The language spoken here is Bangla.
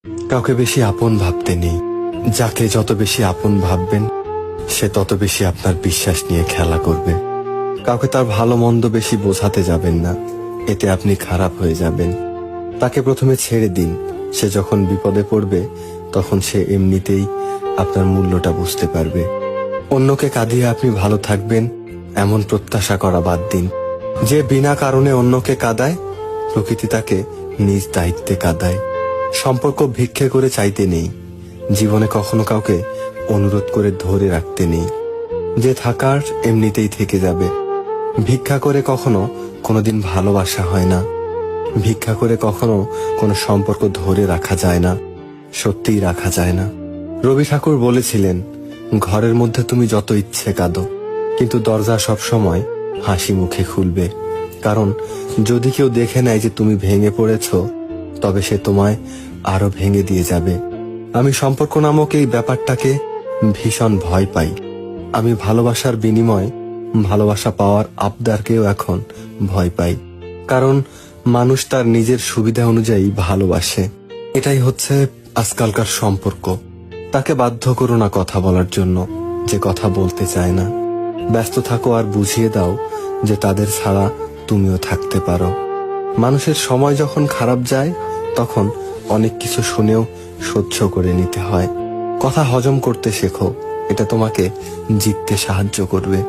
কাউকে বেশি আপন ভাবতে নেই। যাকে যত বেশি আপন ভাববেন সে তত বেশি আপনার বিশ্বাস নিয়ে খেলা করবে। কাউকে তার ভালো মন্দ বেশি বোঝাতে যাবেন না, এতে আপনি খারাপ হয়ে যাবেন। তাকে প্রথমে ছেড়ে দিন, সে যখন বিপদে পড়বে তখন সে এমনিতেই আপনার মূল্যটা বুঝতে পারবে। অন্যকে কাঁদিয়ে আপনি ভালো থাকবেন এমন প্রত্যাশা করা বাদ দিন। যে বিনা কারণে অন্যকে কাঁদায় প্রকৃতি তাকে নিজ দায়িত্বে কাঁদায়। সম্পর্ক ভিক্ষে করে চাইতে নেই, জীবনে কখনো কাউকে অনুরোধ করে ধরে রাখতে নেই। যে থাকার এমনিতেই থেকে যাবে। ভিক্ষা করে কখনো কোনোদিন ভালোবাসা হয় না, ভিক্ষা করে কখনো কোনো সম্পর্ক ধরে রাখা যায় না, সত্যিই রাখা যায় না। রবি ঠাকুর বলেছিলেন, ঘরের মধ্যে তুমি যত ইচ্ছে কাঁদো, কিন্তু দরজা সব সময় হাসি মুখে খুলবে। কারণ যদি কেউ দেখে নেয় যে তুমি ভেঙে পড়েছ, তবে সে তোমায় আরো ভেঙে দিয়ে যাবে। আমি সম্পর্ক নামক এই ব্যাপারটাকে ভীষণ ভয় পাই। আমি ভালোবাসার বিনিময়ে ভালোবাসা পাওয়ার আবদারকেও এখন ভয় পাই। কারণ মানুষ তার নিজের সুবিধা অনুযায়ী ভালোবাসে। এটাই হচ্ছে আজকালকার সম্পর্ক। তাকে বাধ্য করো না কথা বলার জন্য যে কথা বলতে চায় না। ব্যস্ত থাকো আর বুঝিয়ে দাও যে তাদের ছাড়া তুমিও থাকতে পারো। মানুষের সময় যখন খারাপ যায় তখন অনেক কিছু শুনেও সহ্য করে নিতে হয়। কথা হজম করতে শেখো, এটা তোমাকে জিততে সাহায্য করবে।